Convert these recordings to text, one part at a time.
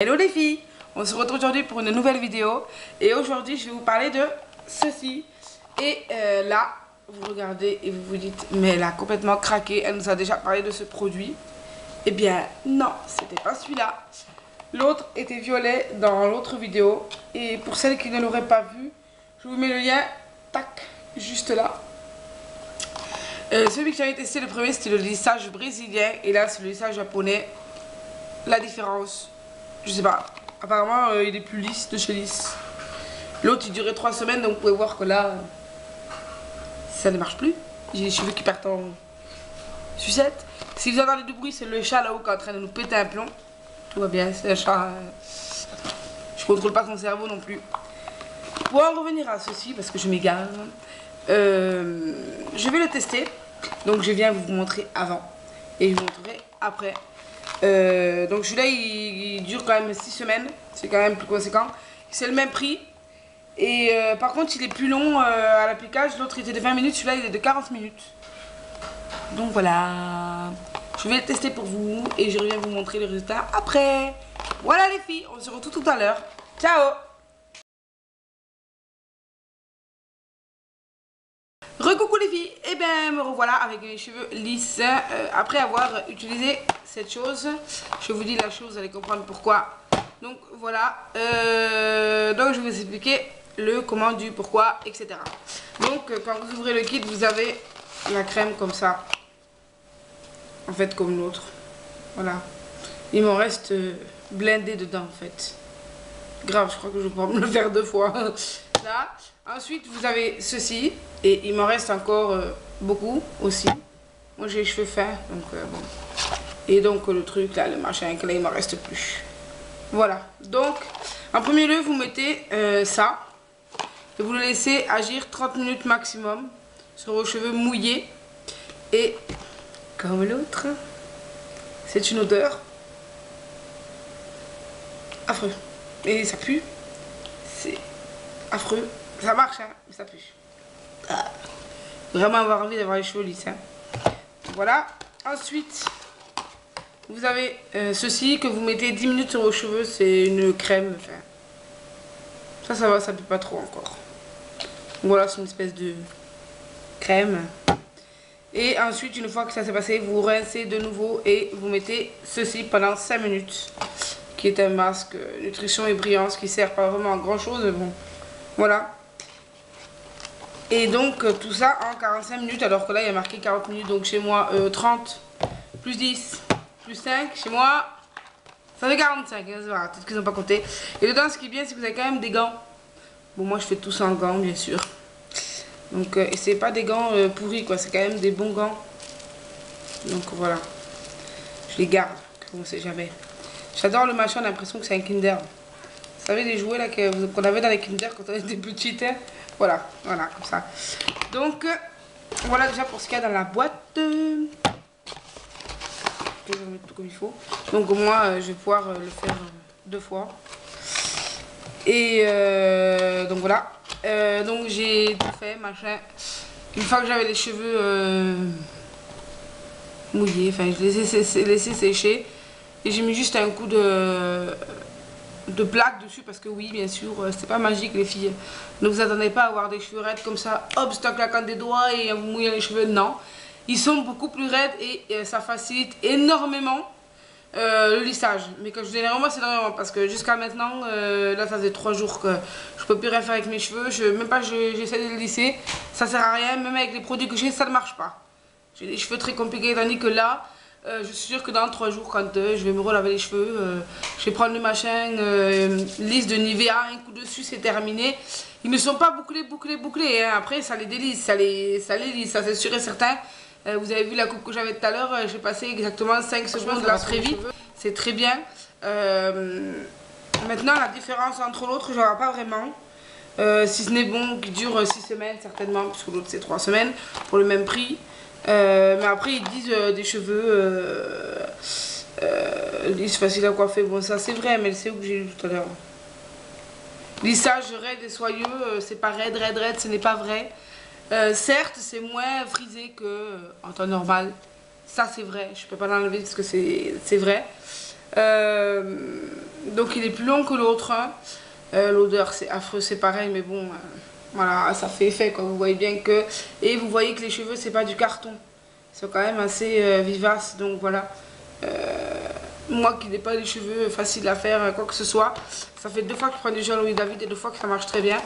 Hello les filles, on se retrouve aujourd'hui pour une nouvelle vidéo et aujourd'hui je vais vous parler de ceci et là vous regardez et vous vous dites mais elle a complètement craqué, elle nous a déjà parlé de ce produit. Eh bien non, c'était pas celui-là, l'autre était violet dans l'autre vidéo et pour celles qui ne l'auraient pas vu, je vous mets le lien, tac, juste là. Celui que j'avais testé le premier c'était le lissage brésilien et là c'est le lissage japonais. La différence, je sais pas, apparemment il est plus lisse de chez Lisse. L'autre il durait 3 semaines donc vous pouvez voir que là ça ne marche plus. J'ai les cheveux qui partent en sucette. Si vous entendez du bruit, c'est le chat là-haut qui est en train de nous péter un plomb. Tout va bien, c'est un chat. Je contrôle pas son cerveau non plus. Pour en revenir à ceci, parce que je m'égare, je vais le tester. Donc je viens vous montrer avant et je vous montrerai après. Donc celui-là il dure quand même 6 semaines, c'est quand même plus conséquent. C'est le même prix. Et par contre il est plus long à l'appliquage, l'autre était de 20 minutes, celui-là il est de 40 minutes. Donc voilà, je vais le tester pour vous et je reviens vous montrer le résultat après. Voilà les filles, on se retrouve tout à l'heure. Ciao. Recoucou les filles, et bien me revoilà avec les cheveux lisses après avoir utilisé cette chose. Je vous dis la chose, vous allez comprendre pourquoi. Donc voilà, donc je vais vous expliquer le comment, du pourquoi, etc. Donc quand vous ouvrez le kit, vous avez la crème comme ça, en fait comme l'autre. Voilà, il m'en reste blindé dedans en fait. Grave, je crois que je vais pouvoir me le faire 2 fois. Là. Ensuite, vous avez ceci. Et il m'en reste encore beaucoup aussi. Moi, j'ai les cheveux fins. Donc, bon. Et donc, le truc, là, le machin, que là, il m'en reste plus. Voilà. Donc, en premier lieu, vous mettez ça. Et vous le laissez agir 30 minutes maximum sur vos cheveux mouillés. Et, comme l'autre, c'est une odeur affreux. Et ça pue. C'est affreux. Ça marche, hein, mais ça pue. Ah. Vraiment avoir envie d'avoir les cheveux lisses. Hein. Voilà. Ensuite, vous avez ceci que vous mettez 10 minutes sur vos cheveux. C'est une crème. Enfin, ça va, ça pue pas trop encore. Voilà, c'est une espèce de crème. Et ensuite, une fois que ça s'est passé, vous rincez de nouveau et vous mettez ceci pendant 5 minutes. Qui est un masque nutrition et brillance qui sert pas vraiment à grand chose. Mais bon, voilà. Et donc tout ça en 45 minutes alors que là il y a marqué 40 minutes. Donc chez moi 30 plus 10 plus 5 chez moi ça fait 45. Voilà, peut-être qu'ils n'ont pas compté. Et dedans ce qui est bien c'est que vous avez quand même des gants. Bon moi je fais tout ça en gants bien sûr. Donc et c'est pas des gants pourris quoi, c'est quand même des bons gants. Donc voilà. Je les garde, on sait jamais. J'adore le machin, on a l'impression que c'est un Kinder. Vous savez les jouets là qu'on avait dans les Kinder quand on était petite. Voilà, voilà, comme ça. Donc, voilà déjà pour ce qu'il y a dans la boîte. Je vais mettre tout comme il faut. Donc, moi, je vais pouvoir le faire 2 fois. Et donc, voilà. Donc, j'ai tout fait, machin. Une fois que j'avais les cheveux mouillés, enfin, je les ai laissés sécher. Et j'ai mis juste un coup de plaque dessus parce que oui bien sûr c'est pas magique les filles, ne vous attendez pas à avoir des cheveux raides comme ça, hop c'est en claquant des doigts et vous mouillez les cheveux, non, ils sont beaucoup plus raides et ça facilite énormément le lissage, mais quand je dis énormément c'est énormément parce que jusqu'à maintenant là ça faisait 3 jours que je peux plus rien faire avec mes cheveux, même pas j'essaie de les lisser, ça sert à rien, même avec les produits que j'ai ça ne marche pas, j'ai des cheveux très compliqués tandis que là je suis sûre que dans 3 jours, quand je vais me relaver les cheveux, je vais prendre le machin lisse de Nivea, un coup dessus, c'est terminé. Ils ne sont pas bouclés. Hein. Après, ça les délise, ça les lisse, ça c'est sûr et certain. Vous avez vu la coupe que j'avais tout à l'heure, j'ai passé exactement 5 secondes là très vite. C'est très bien. Maintenant, la différence entre l'autre, je ne vois pas vraiment. Si ce n'est bon, qui dure 6 semaines certainement, parce que l'autre c'est 3 semaines pour le même prix. Mais après ils disent des cheveux lisses faciles à coiffer, bon ça c'est vrai mais c'est où que j'ai lu tout à l'heure. Lissage raide et soyeux, c'est pas raide, ce n'est pas vrai. Certes c'est moins frisé que en temps normal, ça c'est vrai, je peux pas l'enlever parce que c'est vrai. Donc il est plus long que l'autre. Hein. L'odeur c'est affreux, c'est pareil, mais bon, voilà, ça fait effet quoi. Vous voyez bien que... Et vous voyez que les cheveux c'est pas du carton. C'est quand même assez vivace, donc voilà. Moi qui n'ai pas les cheveux faciles à faire, quoi que ce soit, ça fait 2 fois que je prends du gel Louis David et 2 fois que ça marche très bien.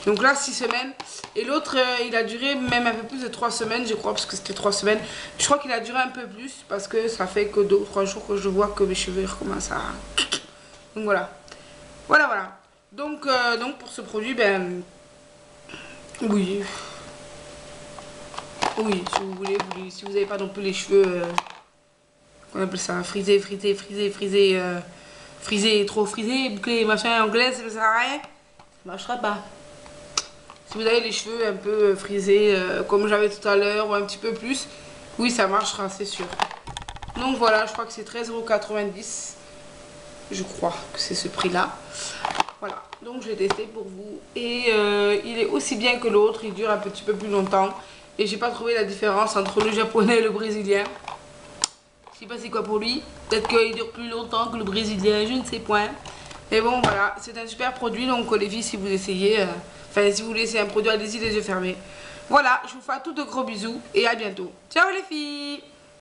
Donc là 6 semaines. Et l'autre il a duré même un peu plus de 3 semaines je crois, parce que c'était 3 semaines. Je crois qu'il a duré un peu plus parce que ça fait que 2 ou 3 jours que je vois que mes cheveux recommencent à... Donc voilà. Voilà. Donc pour ce produit, ben... Oui. Oui, si vous voulez, si vous n'avez pas non plus les cheveux... on appelle ça frisé, trop frisé, bouclé, machin, anglais, ça ne sert à rien. Ça marchera pas. Si vous avez les cheveux un peu frisés, comme j'avais tout à l'heure, ou un petit peu plus, oui, ça marchera, c'est sûr. Donc voilà, je crois que c'est 13,90 €. Je crois que c'est ce prix-là. Voilà, donc je l'ai testé pour vous. Et il est aussi bien que l'autre, il dure un petit peu plus longtemps. Et j'ai pas trouvé la différence entre le japonais et le brésilien. Je sais pas c'est quoi pour lui. Peut-être qu'il dure plus longtemps que le brésilien, je ne sais point. Mais bon, voilà, c'est un super produit. Donc les filles, si vous essayez, enfin si vous voulez essayer un produit, allez-y les yeux fermés. Voilà, je vous fais tous de gros bisous et à bientôt. Ciao les filles!